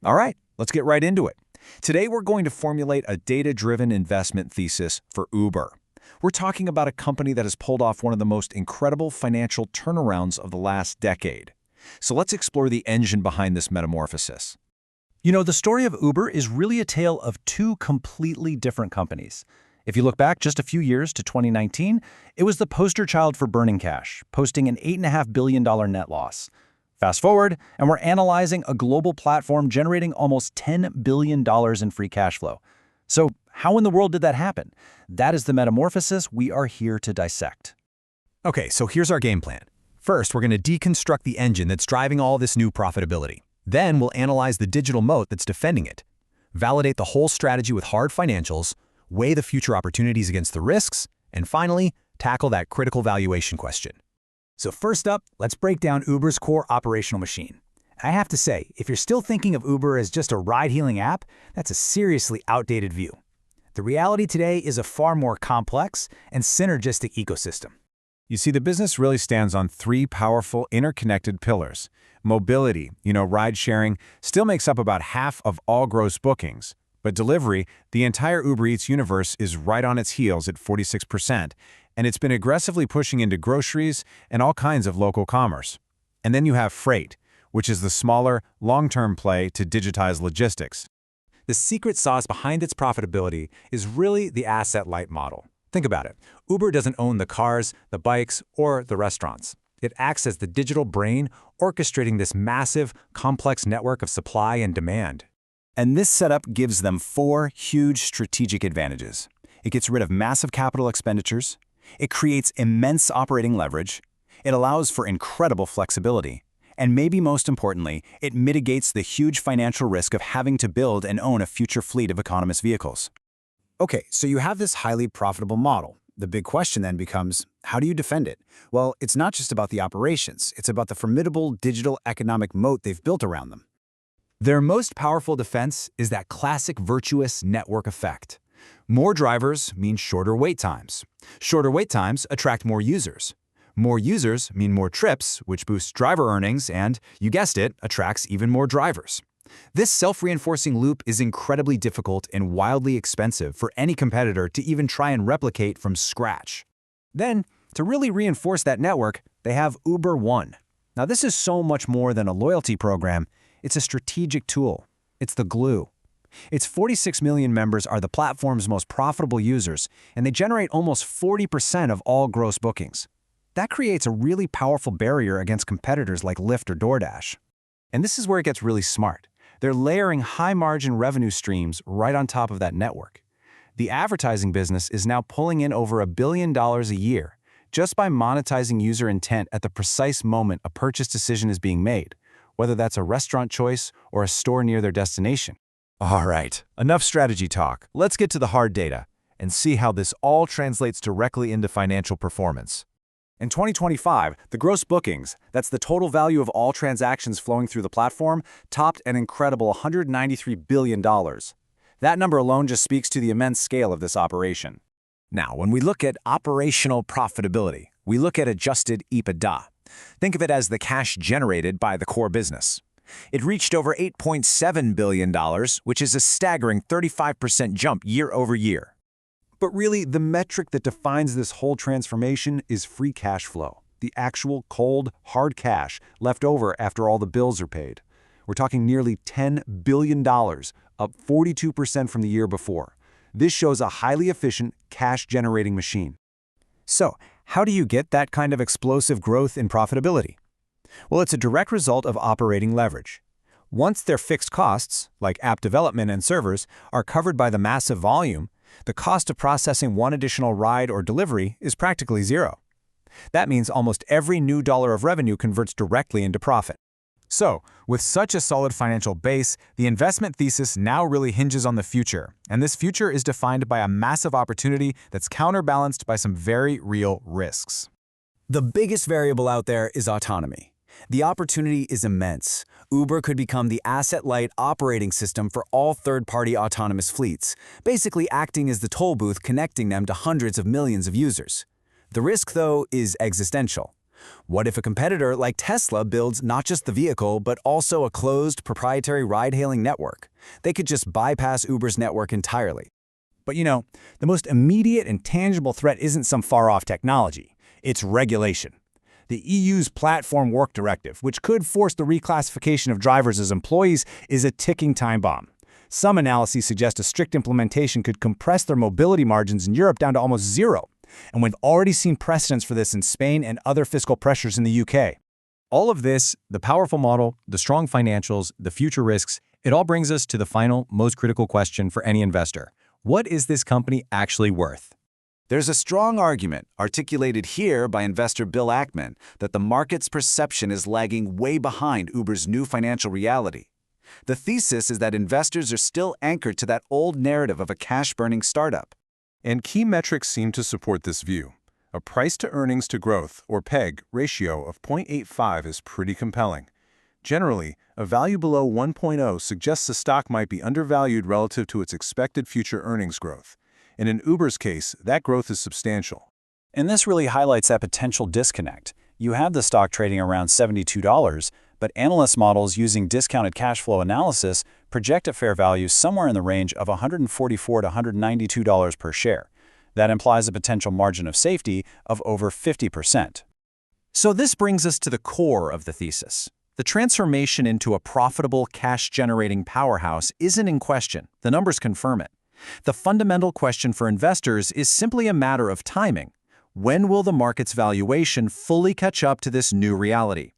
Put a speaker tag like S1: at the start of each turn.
S1: All right, let's get right into it. Today, we're going to formulate a data-driven investment thesis for Uber. We're talking about a company that has pulled off one of the most incredible financial turnarounds of the last decade. So let's explore the engine behind this metamorphosis.
S2: You know, the story of Uber is really a tale of two completely different companies. If you look back just a few years to 2019, it was the poster child for burning cash, posting an $8.5 billion net loss. Fast forward, and we're analyzing a global platform generating almost $10 billion in free cash flow. So how in the world did that happen? That is the metamorphosis we are here to dissect.
S3: Okay, so here's our game plan. First, we're going to deconstruct the engine that's driving all this new profitability. Then we'll analyze the digital moat that's defending it, validate the whole strategy with hard financials, weigh the future opportunities against the risks, and finally, tackle that critical valuation question.
S4: So first up, let's break down Uber's core operational machine. I have to say, if you're still thinking of Uber as just a ride-hailing app, that's a seriously outdated view. The reality today is a far more complex and synergistic ecosystem.
S1: You see, the business really stands on three powerful interconnected pillars. Mobility, ride-sharing, still makes up about half of all gross bookings. But delivery, the entire Uber Eats universe is right on its heels at 46%, and it's been aggressively pushing into groceries and all kinds of local commerce. And then you have freight, which is the smaller, long-term play to digitize logistics.
S4: The secret sauce behind its profitability is really the asset-light model. Think about it. Uber doesn't own the cars, the bikes, or the restaurants. It acts as the digital brain, orchestrating this massive, complex network of supply and demand.
S2: And this setup gives them four huge strategic advantages. It gets rid of massive capital expenditures. It creates immense operating leverage. It allows for incredible flexibility. And maybe most importantly, it mitigates the huge financial risk of having to build and own a future fleet of autonomous vehicles.
S4: Okay, so you have this highly profitable model. The big question then becomes, how do you defend it? Well, it's not just about the operations. It's about the formidable digital economic moat they've built around them. Their most powerful defense is that classic virtuous network effect. More drivers mean shorter wait times. Shorter wait times attract more users. More users mean more trips, which boosts driver earnings and, you guessed it, attracts even more drivers. This self-reinforcing loop is incredibly difficult and wildly expensive for any competitor to even try and replicate from scratch. Then, to really reinforce that network, they have Uber One. Now, this is so much more than a loyalty program. It's a strategic tool. It's the glue. Its 46 million members are the platform's most profitable users, and they generate almost 40% of all gross bookings. That creates a really powerful barrier against competitors like Lyft or DoorDash. And this is where it gets really smart. They're layering high-margin revenue streams right on top of that network. The advertising business is now pulling in over $1 billion a year just by monetizing user intent at the precise moment a purchase decision is being made, whether that's a restaurant choice or a store near their destination.
S1: All right, enough strategy talk. Let's get to the hard data and see how this all translates directly into financial performance.
S4: In 2025, the gross bookings, that's the total value of all transactions flowing through the platform, topped an incredible $193 billion. That number alone just speaks to the immense scale of this operation. Now, when we look at operational profitability, we look at adjusted EBITDA. Think of it as the cash generated by the core business. It reached over $8.7 billion, which is a staggering 35% jump year over year. But really, the metric that defines this whole transformation is free cash flow, the actual cold, hard cash left over after all the bills are paid. We're talking nearly $10 billion, up 42% from the year before. This shows a highly efficient, cash-generating machine. So, how do you get that kind of explosive growth in profitability? Well, it's a direct result of operating leverage. Once their fixed costs, like app development and servers, are covered by the massive volume, the cost of processing one additional ride or delivery is practically zero. That means almost every new dollar of revenue converts directly into profit. So, with such a solid financial base, the investment thesis now really hinges on the future, and this future is defined by a massive opportunity that's counterbalanced by some very real risks. The biggest variable out there is autonomy. The opportunity is immense. Uber could become the asset-light operating system for all third-party autonomous fleets, basically acting as the toll booth connecting them to hundreds of millions of users. The risk, though, is existential. What if a competitor like Tesla builds not just the vehicle, but also a closed proprietary ride-hailing network? They could just bypass Uber's network entirely. But the most immediate and tangible threat isn't some far-off technology. It's regulation. The EU's Platform Work Directive, which could force the reclassification of drivers as employees, is a ticking time bomb. Some analyses suggest a strict implementation could compress their mobility margins in Europe down to almost zero. And we've already seen precedents for this in Spain and other fiscal pressures in the UK.
S2: All of this, the powerful model, the strong financials, the future risks, it all brings us to the final, most critical question for any investor. What is this company actually worth?
S4: There's a strong argument, articulated here by investor Bill Ackman, that the market's perception is lagging way behind Uber's new financial reality. The thesis is that investors are still anchored to that old narrative of a cash-burning startup.
S1: And key metrics seem to support this view. A price-to-earnings to growth, or PEG, ratio of 0.85 is pretty compelling. Generally, a value below 1.0 suggests the stock might be undervalued relative to its expected future earnings growth. And in Uber's case, that growth is substantial.
S2: And this really highlights that potential disconnect. You have the stock trading around $72, but analyst models using discounted cash flow analysis project a fair value somewhere in the range of $144 to $192 per share. That implies a potential margin of safety of over 50%. So this brings us to the core of the thesis. The transformation into a profitable, cash-generating powerhouse isn't in question. The numbers confirm it. The fundamental question for investors is simply a matter of timing. When will the market's valuation fully catch up to this new reality?